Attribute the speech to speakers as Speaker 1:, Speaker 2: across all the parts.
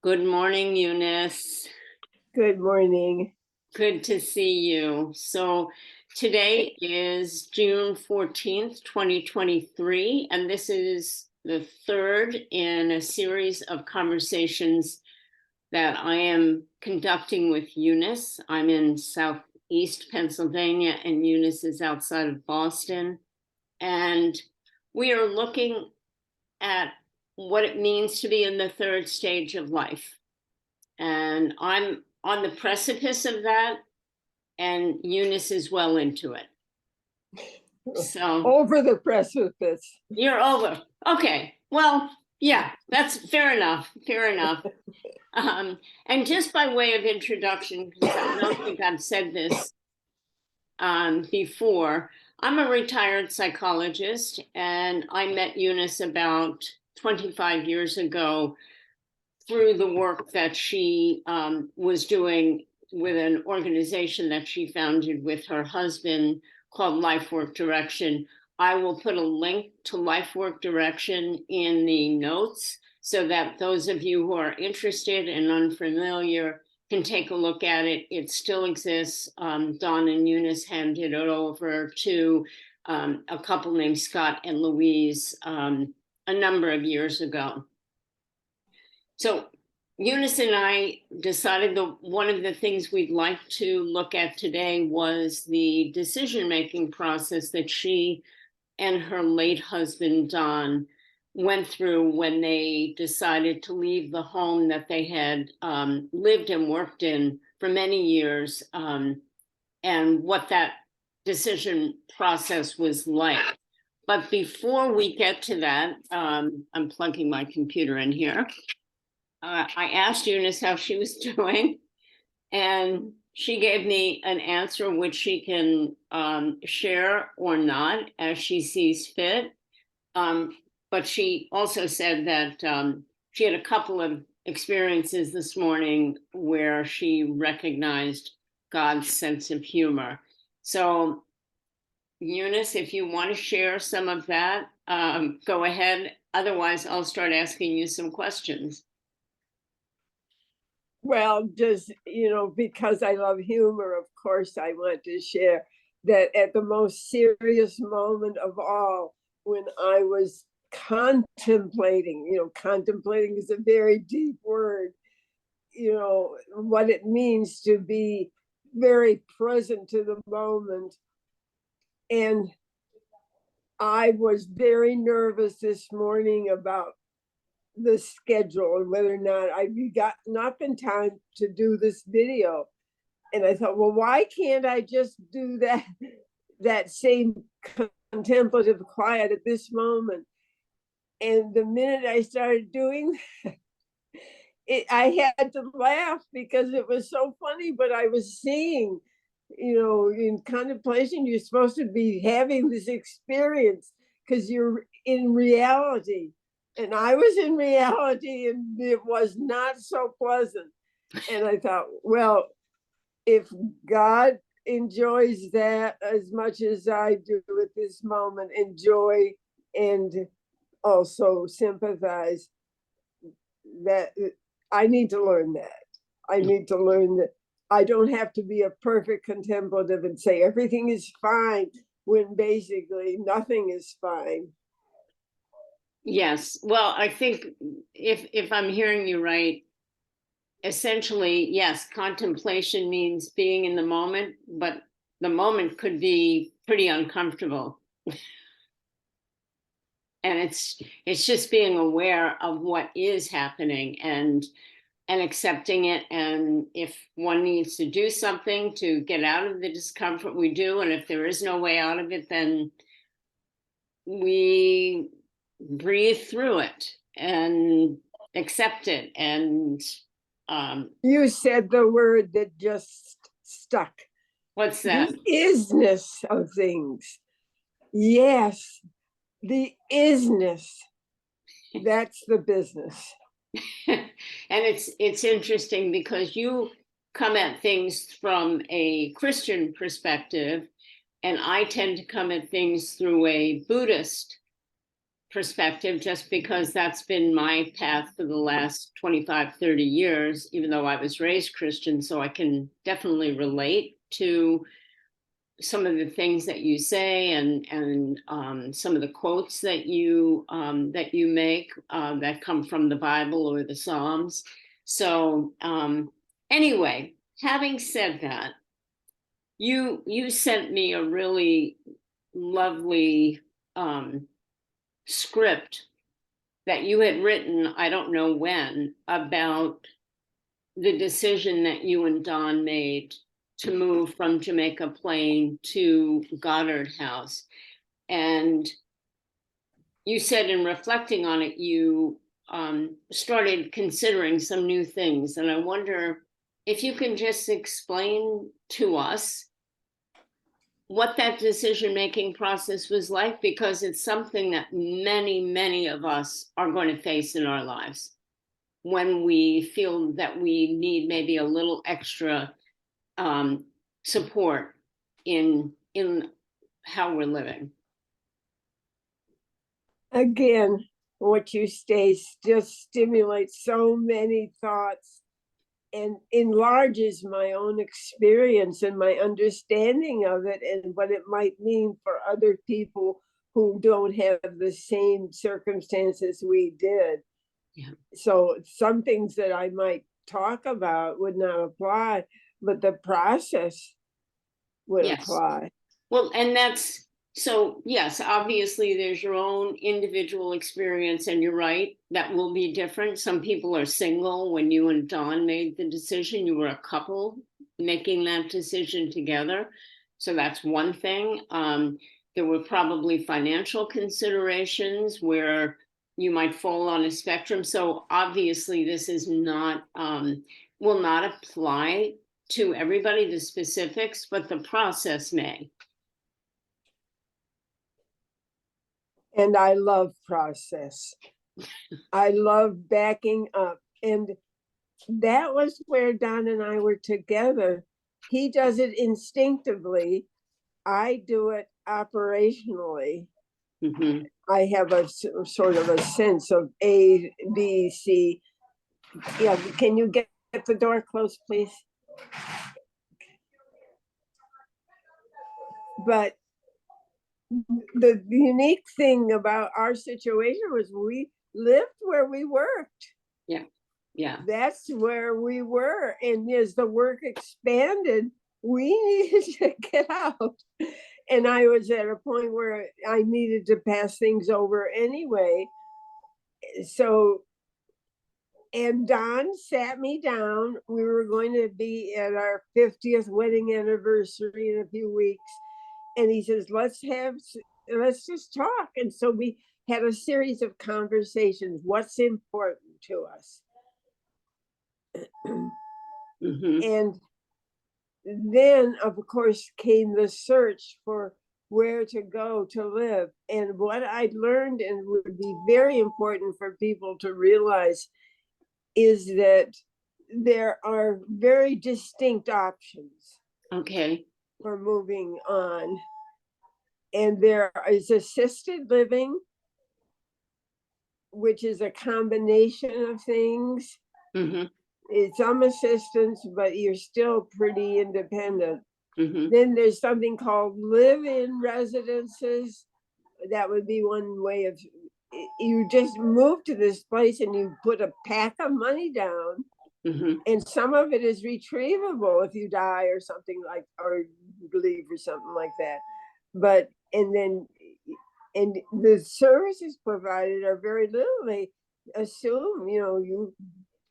Speaker 1: Good morning, Eunice.
Speaker 2: Good morning.
Speaker 1: Good to see you. So today is June 14th, 2023, and this is the third in a series of conversations that I am conducting with Eunice. I'm in Southeast Pennsylvania, and Eunice is outside of Boston. And we are looking at what it means to be in the third stage of life. And I'm on the precipice of that, and Eunice is well into it. So
Speaker 2: Over the precipice.
Speaker 1: you're over. Okay. Well, yeah, that's fair enough. Fair enough. And just by way of introduction, because I don't think I've said this before, I'm a retired psychologist, and I met Eunice about 25 years ago through the work that she was doing with an organization that she founded with her husband called Life Work Direction. I will put a link to Life Work Direction in the notes so that those of you who are interested and unfamiliar can take a look at it. It still exists. Don and Eunice handed it over to a couple named Scott and Louise a number of years ago. So Eunice and I decided that one of the things we'd like to look at today was the decision-making process that she and her late husband, Don, went through when they decided to leave the home that they had lived and worked in for many years, and what that decision process was like. But before we get to that, I'm plugging my computer in here. I asked Eunice how she was doing, and she gave me an answer which she can share or not as she sees fit. But she also said that she had a couple of experiences this morning where she recognized God's sense of humor. So, Eunice, if you want to share some of that, go ahead. Otherwise, I'll start asking you some questions.
Speaker 2: Well, just, because I love humor, of course, I want to share that at the most serious moment of all, when I was contemplating, contemplating is a very deep word, what it means to be very present to the moment. And I was very nervous this morning about the schedule and whether or not I got enough in time to do this video. And I thought, well, why can't I just do that same contemplative quiet at this moment? And the minute I started doing it, I had to laugh because it was so funny. But I was seeing, in contemplation, you're supposed to be having this experience because you're in reality. And I was in reality, and it was not so pleasant. And I thought, well, if God enjoys that as much as I do at this moment, enjoy and also sympathize, that I need to learn that. I need to learn that I don't have to be a perfect contemplative and say everything is fine when basically nothing is fine.
Speaker 1: Yes. Well, I think if I'm hearing you right, essentially, yes, contemplation means being in the moment, but the moment could be pretty uncomfortable. And it's just being aware of what is happening and accepting it. And if one needs to do something to get out of the discomfort, we do. And if there is no way out of it, then we breathe through it and accept it. And
Speaker 2: you said the word that just stuck.
Speaker 1: What's that?
Speaker 2: The isness of things. Yes, the isness. That's the business.
Speaker 1: And it's interesting because you come at things from a Christian perspective, and I tend to come at things through a Buddhist perspective, just because that's been my path for the last 25, 30 years, even though I was raised Christian. So I can definitely relate to some of the things that you say, and some of the quotes that you make that come from the Bible or the Psalms. So anyway, having said that, you sent me a really lovely script that you had written, I don't know when, about the decision that you and Don made to move from Jamaica Plain to Goddard House. And you said, in reflecting on it, you started considering some new things. And I wonder if you can just explain to us what that decision-making process was like, because it's something that many, many of us are going to face in our lives when we feel that we need maybe a little extra support in how we're living.
Speaker 2: Again, what you say just stimulates so many thoughts and enlarges my own experience and my understanding of it and what it might mean for other people who don't have the same circumstances we did.
Speaker 1: Yeah. So
Speaker 2: some things that I might talk about would not apply, but the process would apply.
Speaker 1: Well, and that's, so yes, obviously there's your own individual experience, and you're right, that will be different. Some people are single. When you and Don made the decision, you were a couple making that decision together. So that's one thing. There were probably financial considerations where you might fall on a spectrum. So obviously this is not, will not apply to everybody, the specifics, but the process may.
Speaker 2: And I love process. I love backing up. And that was where Don and I were together. He does it instinctively. I do it operationally.
Speaker 1: Mm-hmm.
Speaker 2: I have a sort of a sense of A, B, C. Yeah, can you get the door closed, please? But the unique thing about our situation was we lived where we worked.
Speaker 1: Yeah. Yeah.
Speaker 2: That's where we were. And as the work expanded, we needed to get out. And I was at a point where I needed to pass things over anyway. So, and Don sat me down. We were going to be at our 50th wedding anniversary in a few weeks. And he says, let's just talk. And so we had a series of conversations. What's important to us?
Speaker 1: Mm-hmm.
Speaker 2: And then, of course, came the search for where to go to live. And what I learned, and would be very important for people to realize, is that there are very distinct options.
Speaker 1: Okay.
Speaker 2: For moving on. And there is assisted living, which is a combination of things.
Speaker 1: Mm-hmm.
Speaker 2: It's some assistance, but you're still pretty independent.
Speaker 1: Mm-hmm.
Speaker 2: Then there's something called live-in residences. That would be one way of, you just move to this place and you put a pack of money down. Mm-hmm. And some of it is retrievable if you die or something like, or leave or something like that. But, and the services provided are very little. They assume, you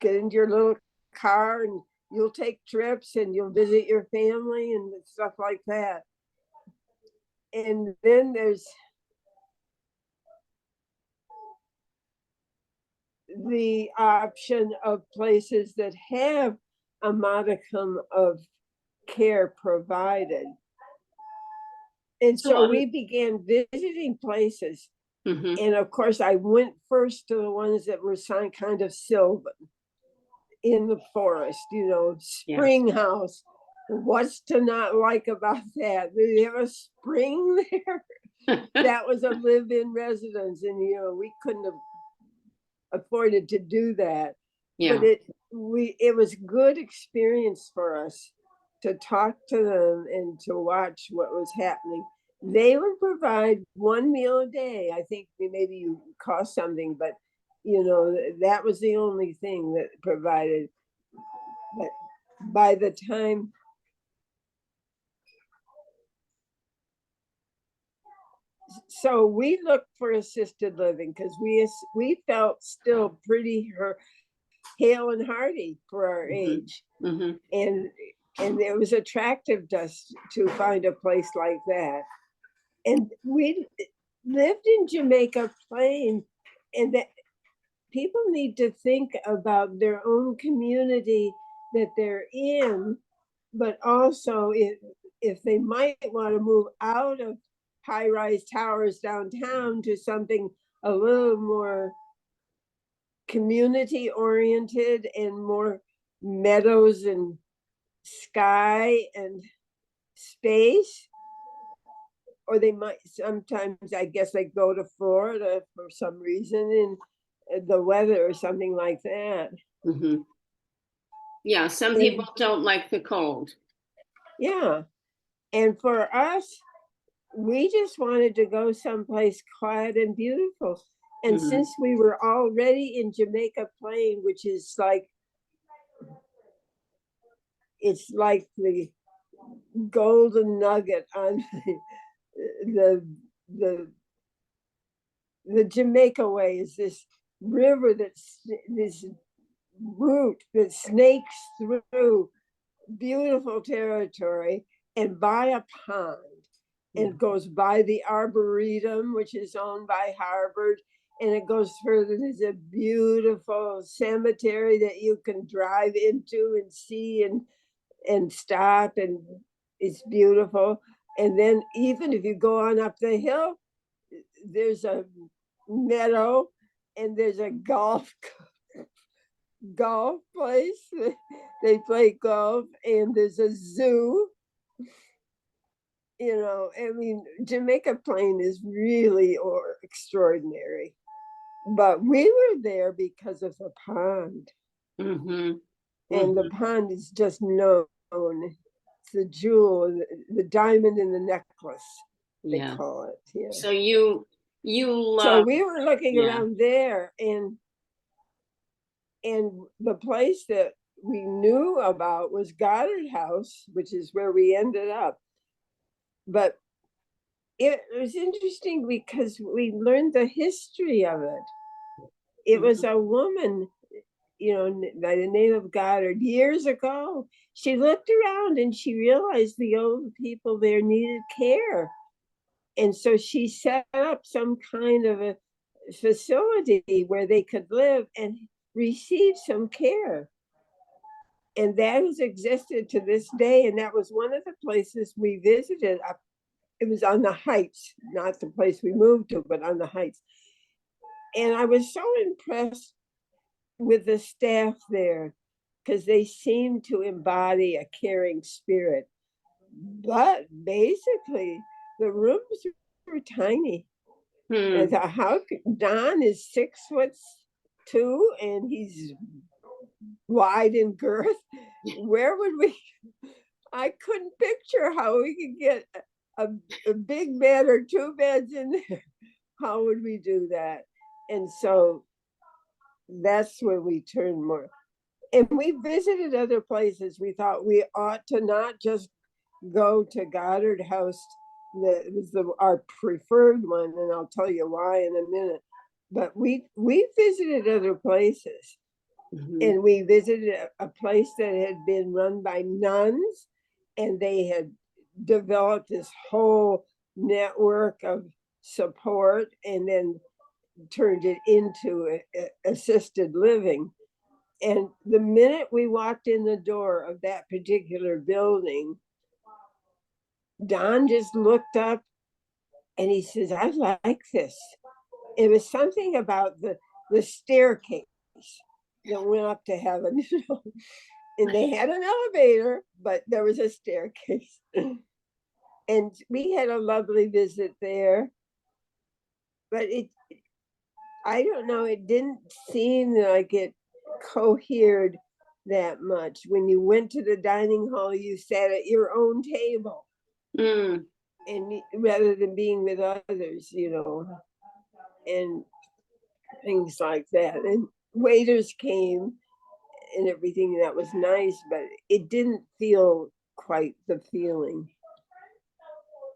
Speaker 2: get into your little car and you'll take trips and you'll visit your family and stuff like that. And then there's the option of places that have a modicum of care provided. And so we began visiting places. Mm-hmm. And of course, I went first to the ones that were kind of sylvan in the forest, spring house. What's to not like about that? Do you have a spring there? that was a live-in residence, and we couldn't have afforded to do that.
Speaker 1: Yeah.
Speaker 2: But it was good experience for us to talk to them and to watch what was happening. They would provide one meal a day. I think maybe you cost something, but that was the only thing that provided. But by the time so we looked for assisted living because we felt still pretty hale and hearty for our age.
Speaker 1: Mm-hmm.
Speaker 2: And it was attractive to us to find a place like that. And we lived in Jamaica Plain, and that people need to think about their own community that they're in, but also if they might want to move out of high-rise towers downtown to something a little more community oriented and more meadows and sky and space. Or they might sometimes, I guess, they go to Florida for some reason, and the weather or something like that.
Speaker 1: Mm-hmm. Yeah, some people don't like the cold.
Speaker 2: Yeah. And for us, we just wanted to go someplace quiet and beautiful. And since we were already in Jamaica Plain, which is it's like the golden nugget on the Jamaica Way, is this river that's this route that snakes through beautiful territory and by a pond, and goes by the Arboretum, which is owned by Harvard, and it goes further. There's a beautiful cemetery that you can drive into and see and stop, and it's beautiful. And then even if you go on up the hill, there's a meadow and there's a golf place. They play golf, and there's a zoo. I mean, Jamaica Plain is really extraordinary. But we were there because of the pond.
Speaker 1: Mm-hmm.
Speaker 2: And the pond is just known. It's the jewel, the diamond in the necklace, they call it. Yeah.
Speaker 1: So you love.
Speaker 2: So we were looking around there, and the place that we knew about was Goddard House, which is where we ended up. But it was interesting because we learned the history of it. It was a woman, by the name of Goddard, years ago. She looked around and she realized the old people there needed care. And so she set up some kind of a facility where they could live and receive some care. And that has existed to this day. And that was one of the places we visited. It was on the Heights, not the place we moved to, but on the Heights. And I was so impressed with the staff there because they seemed to embody a caring spirit. But basically, the rooms were tiny. I thought, how Don is 6'2" and he's wide in girth. Where would we? I couldn't picture how we could get a big bed or two beds in there. How would we do that? And so that's where we turned more. And we visited other places. We thought we ought to not just go to Goddard House. That was our preferred one, and I'll tell you why in a minute. But we visited other places. And we visited a place that had been run by nuns, and they had developed this whole network of support and then turned it into assisted living. And the minute we walked in the door of that particular building, Don just looked up and he says, I like this. It was something about the staircase that went up to heaven, and they had an elevator, but there was a staircase. and we had a lovely visit there. But I don't know, it didn't seem like it cohered that much. When you went to the dining hall, you sat at your own table,
Speaker 1: Mm.
Speaker 2: and rather than being with others, and things like that. And waiters came and everything, that was nice, but it didn't feel quite the feeling.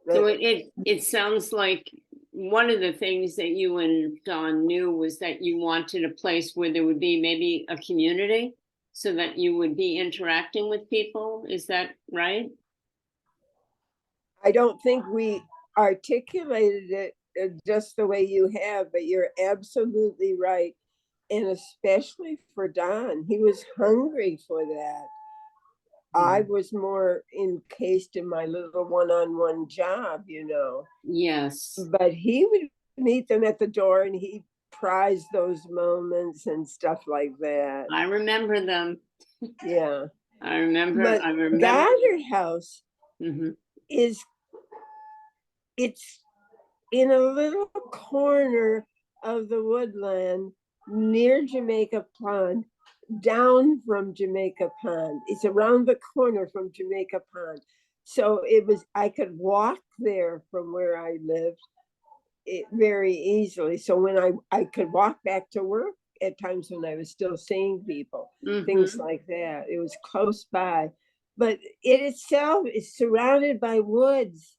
Speaker 1: So
Speaker 2: But
Speaker 1: it sounds like one of the things that you and Don knew was that you wanted a place where there would be maybe a community so that you would be interacting with people. Is that right?
Speaker 2: I don't think we articulated it just the way you have, but you're absolutely right. And especially for Don, he was hungry for that. I was more encased in my little one-on-one job,
Speaker 1: Yes.
Speaker 2: but he would meet them at the door, and he prized those moments and stuff like that.
Speaker 1: I remember them.
Speaker 2: Yeah.
Speaker 1: I remember.
Speaker 2: But
Speaker 1: I remember.
Speaker 2: Goddard House
Speaker 1: Mm-hmm.
Speaker 2: it's in a little corner of the woodland near Jamaica Pond, down from Jamaica Pond. It's around the corner from Jamaica Pond. So I could walk there from where I lived very easily. So when I could walk back to work at times when I was still seeing people, things like that. It was close by. But it itself is surrounded by woods.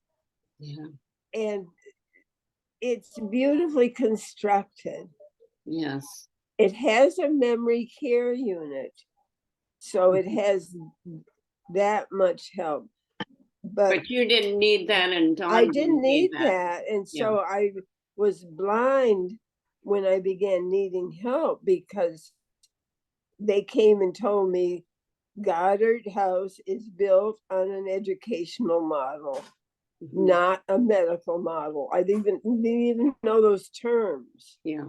Speaker 1: Yeah.
Speaker 2: And it's beautifully constructed.
Speaker 1: Yes.
Speaker 2: It has a memory care unit, so it has that much help.
Speaker 1: But you didn't need that, and Don
Speaker 2: I didn't need
Speaker 1: that.
Speaker 2: that. And so I was blind when I began needing help, because they came and told me Goddard House is built on an educational model, not a medical model. I didn't even know those terms.
Speaker 1: Yeah.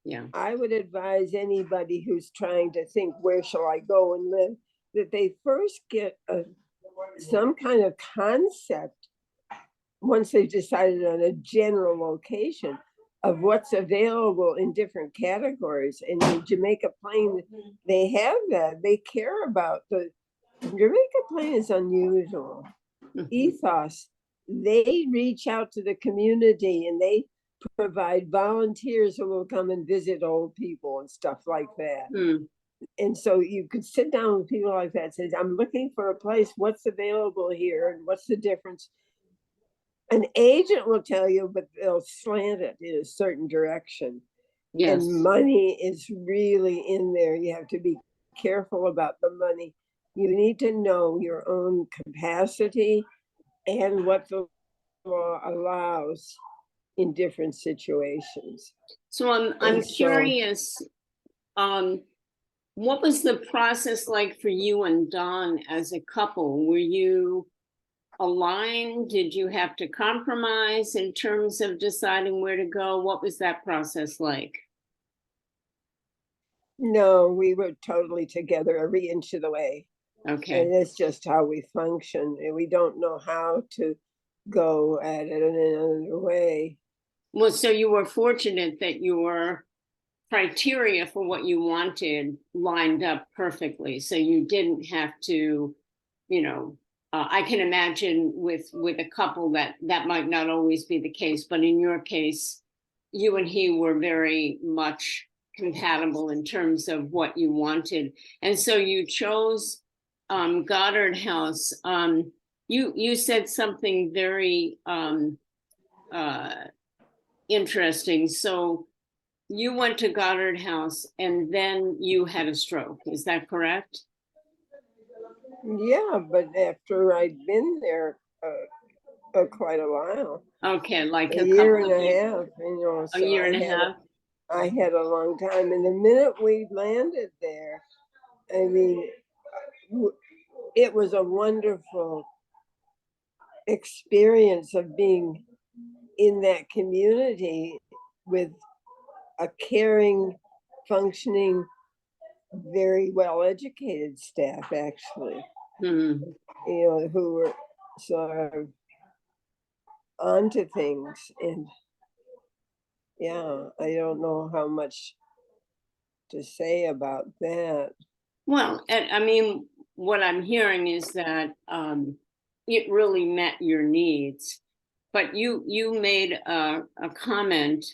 Speaker 1: Yeah.
Speaker 2: I would advise anybody who's trying to think, where shall I go and live, that they first get some kind of concept, once they've decided on a general location, of what's available in different categories. And in Jamaica Plain, they have that. They care about Jamaica Plain is unusual. Ethos. They reach out to the community, and they provide volunteers who will come and visit old people and stuff like that. And so you could sit down with people like that and say, I'm looking for a place, what's available here and what's the difference? An agent will tell you, but they'll slant it in a certain direction.
Speaker 1: Yes.
Speaker 2: And money is really in there. You have to be careful about the money. You need to know your own capacity and what the law allows in different situations.
Speaker 1: So I'm curious, what was the process like for you and Don as a couple? Were you aligned? Did you have to compromise in terms of deciding where to go? What was that process like?
Speaker 2: No, we were totally together every inch of the way.
Speaker 1: Okay.
Speaker 2: And it's just how we function. And we don't know how to go at it in another way.
Speaker 1: Well, so you were fortunate that your criteria for what you wanted lined up perfectly. So you didn't have to, I can imagine with a couple that might not always be the case, but in your case, you and he were very much compatible in terms of what you wanted. And so you chose Goddard House. You said something very interesting. So you went to Goddard House and then you had a stroke. Is that correct?
Speaker 2: Yeah, but after I'd been there quite a while.
Speaker 1: Okay, like
Speaker 2: a year and a half,
Speaker 1: a year and a half.
Speaker 2: I had a long time. And the minute we landed there, I mean, it was a wonderful experience of being in that community with a caring, functioning, very well educated staff, actually, who were sort of onto things. And yeah, I don't know how much to say about that.
Speaker 1: Well, and I mean, what I'm hearing is that it really met your needs. But you made a comment,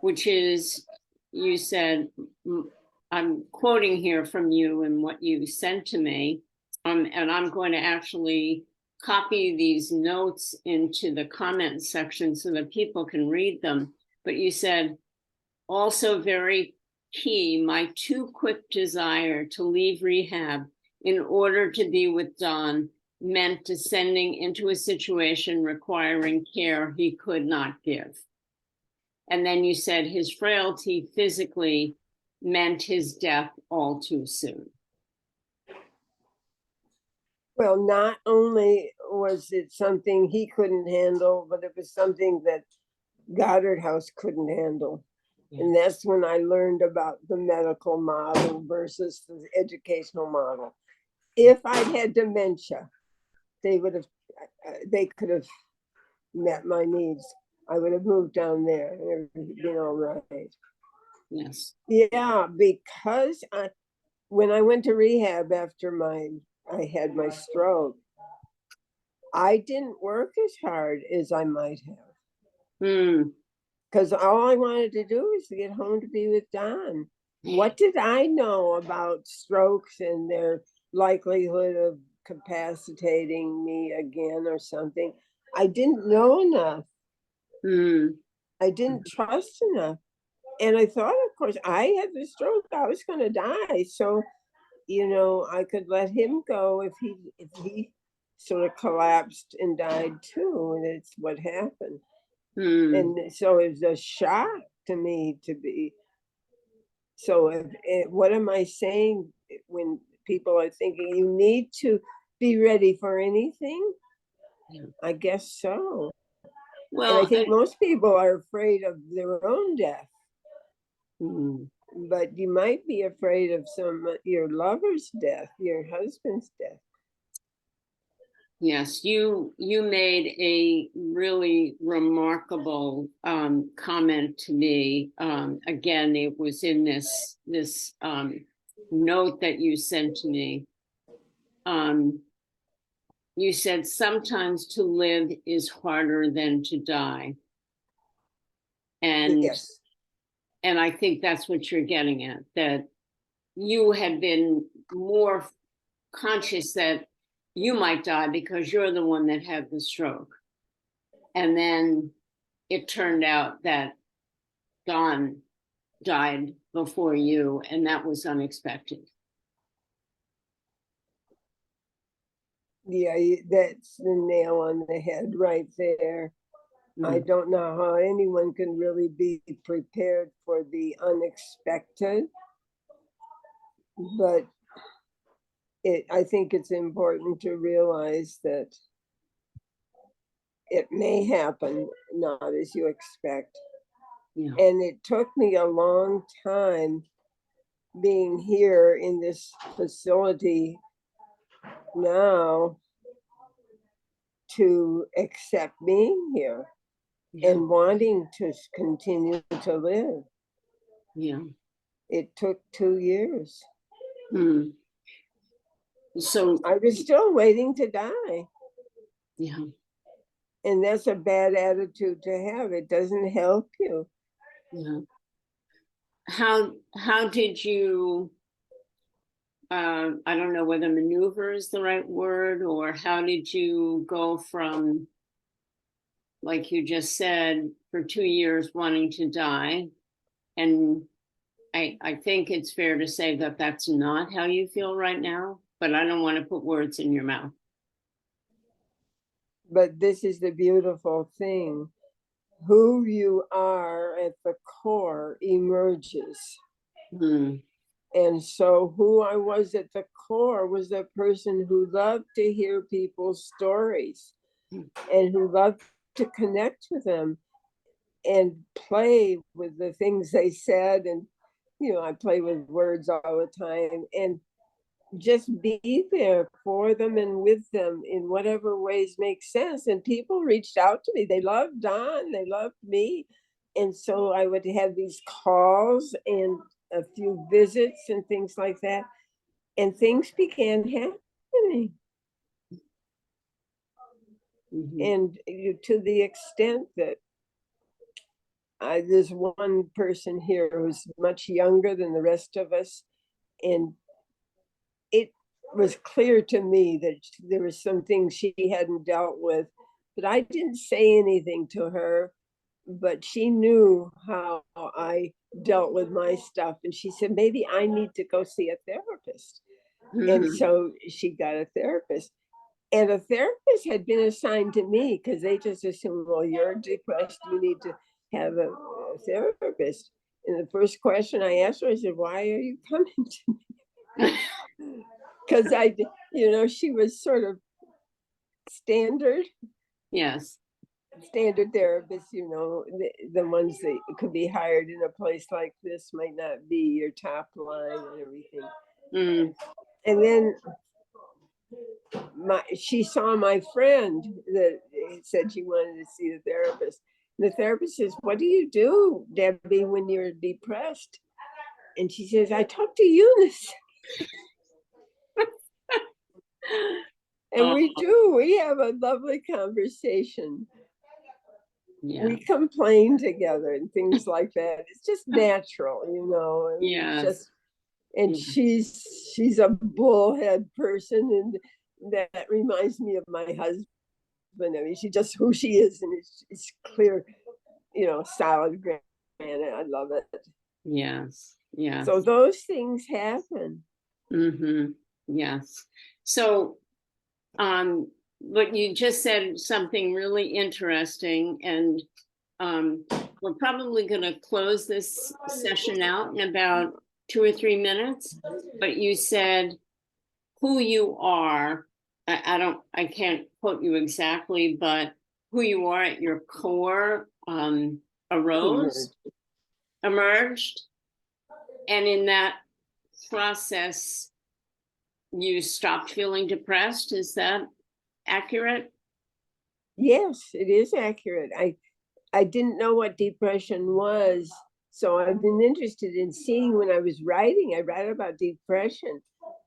Speaker 1: which is, you said, I'm quoting here from you and what you sent to me, and I'm going to actually copy these notes into the comment section so that people can read them. But you said, also very key, my too quick desire to leave rehab in order to be with Don meant descending into a situation requiring care he could not give. And then you said his frailty physically meant his death all too soon.
Speaker 2: Well, not only was it something he couldn't handle, but it was something that Goddard House couldn't handle. And that's when I learned about the medical model versus the educational model. If I'd had dementia, they could have met my needs. I would have moved down there and everything been all right.
Speaker 1: Yes.
Speaker 2: Yeah, because when I went to rehab after I had my stroke, I didn't work as hard as I might have. Because all I wanted to do was to get home to be with Don. What did I know about strokes and their likelihood of capacitating me again or something? I didn't know enough. I didn't trust enough. And I thought, of course, I had the stroke, I was going to die. So, I could let him go if he sort of collapsed and died too. And it's what happened. And so it was a shock to me to be. So what am I saying when people are thinking you need to be ready for anything? I guess so.
Speaker 1: Well,
Speaker 2: and I think most people are afraid of their own death. But you might be afraid of your lover's death, your husband's death.
Speaker 1: Yes, you made a really remarkable comment to me. Again, it was in this note that you sent to me. You said sometimes to live is harder than to die. And
Speaker 2: yes.
Speaker 1: And I think that's what you're getting at, that you had been more conscious that you might die because you're the one that had the stroke. And then it turned out that Don died before you, and that was unexpected.
Speaker 2: Yeah, that's the nail on the head right there. I don't know how anyone can really be prepared for the unexpected, but I think it's important to realize that it may happen not as you expect.
Speaker 1: Yeah.
Speaker 2: And it took me a long time being here in this facility now to accept being here and wanting to continue to live.
Speaker 1: Yeah.
Speaker 2: It took 2 years.
Speaker 1: So
Speaker 2: I was still waiting to die.
Speaker 1: Yeah.
Speaker 2: And that's a bad attitude to have. It doesn't help you.
Speaker 1: Yeah. How did you I don't know whether maneuver is the right word, or how did you go from, like you just said, for 2 years wanting to die? And I think it's fair to say that that's not how you feel right now, but I don't want to put words in your mouth.
Speaker 2: But this is the beautiful thing. Who you are at the core emerges. And so who I was at the core was a person who loved to hear people's stories and who loved to connect with them and play with the things they said. And, I play with words all the time. And just be there for them and with them in whatever ways make sense. And people reached out to me. They loved Don, they loved me. And so I would have these calls and a few visits and things like that. And things began happening. And to the extent that there's one person here who's much younger than the rest of us, and it was clear to me that there were some things she hadn't dealt with, but I didn't say anything to her, but she knew how I dealt with my stuff. And she said, maybe I need to go see a therapist. And so she got a therapist. And a therapist had been assigned to me because they just assumed, well, you're depressed, you need to have a therapist. And the first question I asked her, I said, why are you coming to me? Because she was sort of standard.
Speaker 1: Yes.
Speaker 2: Standard therapists, the ones that could be hired in a place like this might not be your top line and everything. And then she saw my friend that said she wanted to see the therapist. And the therapist says, what do you do, Debbie, when you're depressed? And she says, I talk to Eunice. And we have a lovely conversation. Yeah. We complain together and things like that. It's just natural,
Speaker 1: Yes.
Speaker 2: She's a bullhead person, and that reminds me of my husband. I mean, she's just who she is, and it's clear, solid granite. I love it.
Speaker 1: Yes. Yes.
Speaker 2: So those things happen.
Speaker 1: Yes. So, but you just said something really interesting, and we're probably going to close this session out in about 2 or 3 minutes. But you said who you are. I can't quote you exactly, but who you are at your core emerged, and in that process, you stopped feeling depressed. Is that accurate?
Speaker 2: Yes, it is accurate. I didn't know what depression was, so I've been interested in seeing. When I was writing, I read about depression.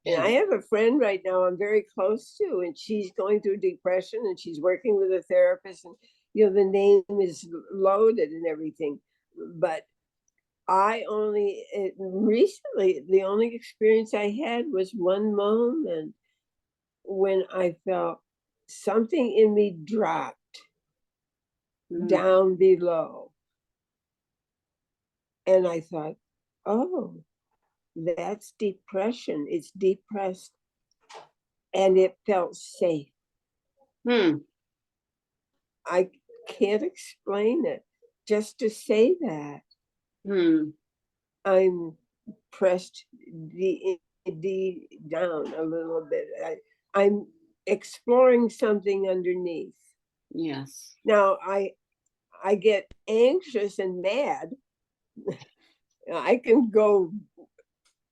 Speaker 2: And I have a friend right now I'm very close to, and she's going through depression, and she's working with a therapist, and the name is loaded and everything. But recently, the only experience I had was one moment when I felt something in me dropped down below. And I thought, oh, that's depression. It's depressed. And it felt safe. I can't explain it. Just to say that. I'm pressed down a little bit. I'm exploring something underneath.
Speaker 1: Yes.
Speaker 2: Now I get anxious and mad. I can go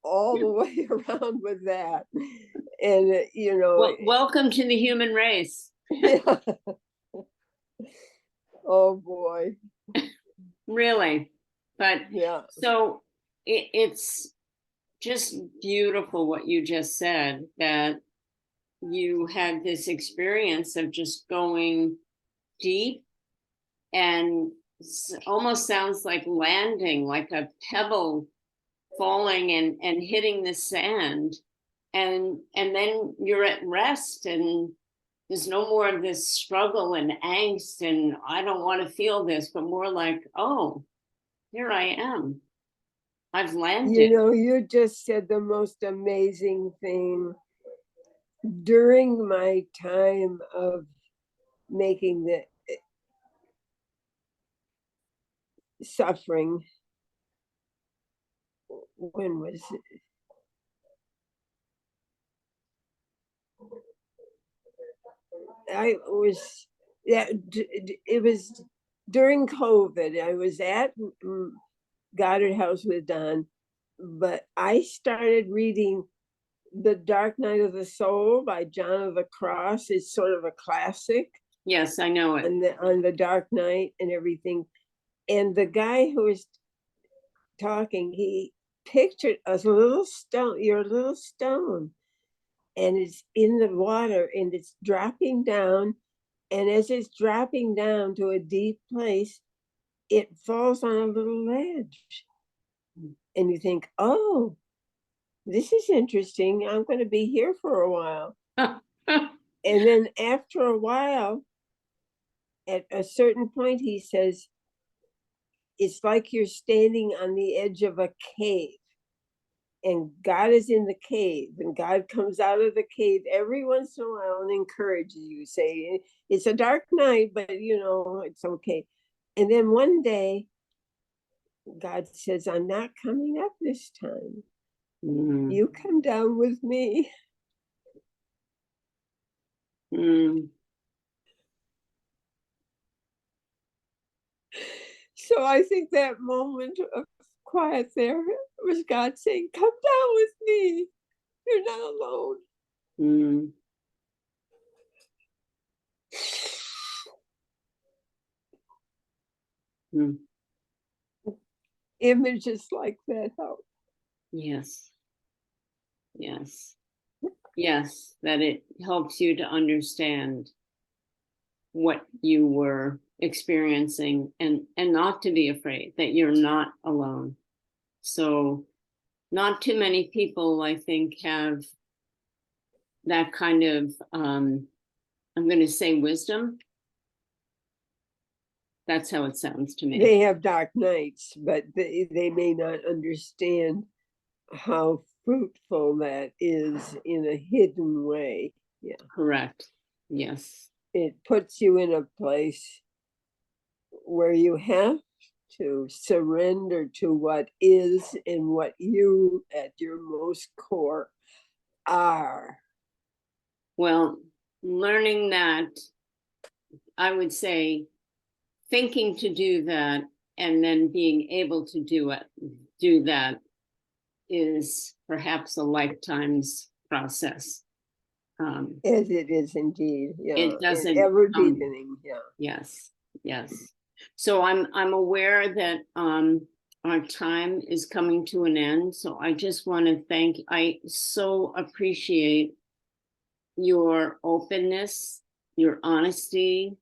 Speaker 2: all the way around with that. And
Speaker 1: welcome to the human race.
Speaker 2: Yeah. Oh boy.
Speaker 1: Really. But
Speaker 2: yeah.
Speaker 1: So it's just beautiful what you just said, that you had this experience of just going deep, and almost sounds like landing, like a pebble falling and hitting the sand, and then you're at rest, and there's no more of this struggle and angst and I don't want to feel this, but more like, oh, here I am. I've landed.
Speaker 2: You just said the most amazing thing. During my time of making the suffering, when was it? It was during COVID. I was at Goddard House with Don, but I started reading The Dark Night of the Soul by John of the Cross is sort of a classic
Speaker 1: Yes, I know it.
Speaker 2: on the Dark Night and everything. And the guy who was talking, he pictured a little stone, your little stone, and it's in the water and it's dropping down. And as it's dropping down to a deep place, it falls on a little ledge. And you think, oh, this is interesting. I'm going to be here for a while. And then after a while, at a certain point, he says, it's like you're standing on the edge of a cave. And God is in the cave, and God comes out of the cave every once in a while and encourages you, say, it's a dark night, but it's okay. And then one day, God says, I'm not coming up this time.
Speaker 1: Mm.
Speaker 2: You come down with me.
Speaker 1: Mm.
Speaker 2: So I think that moment of quiet there was God saying, come down with me. You're not alone.
Speaker 1: Mm. Mm.
Speaker 2: Images like that help.
Speaker 1: Yes. Yes. Yes, that it helps you to understand what you were experiencing and not to be afraid that you're not alone. So not too many people, I think, have that kind of I'm going to say wisdom. That's how it sounds to me.
Speaker 2: They have dark nights, but they may not understand how fruitful that is in a hidden way. Yeah.
Speaker 1: Correct. Yes.
Speaker 2: It puts you in a place where you have to surrender to what is and what you at your most core are.
Speaker 1: Well, learning that, I would say, thinking to do that and then being able to do that is perhaps a lifetime's process.
Speaker 2: As it is indeed, yeah.
Speaker 1: It doesn't
Speaker 2: ever deepening, yeah.
Speaker 1: Yes, yes. So I'm aware that our time is coming to an end. So I just want to I so appreciate your openness, your honesty,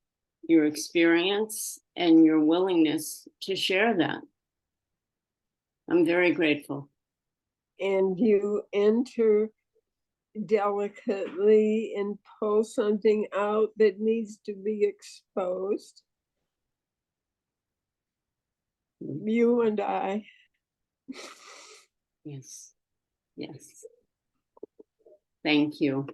Speaker 1: your experience, and your willingness to share that. I'm very grateful.
Speaker 2: And you enter delicately and pull something out that needs to be exposed. You and I.
Speaker 1: Yes, yes. Thank you.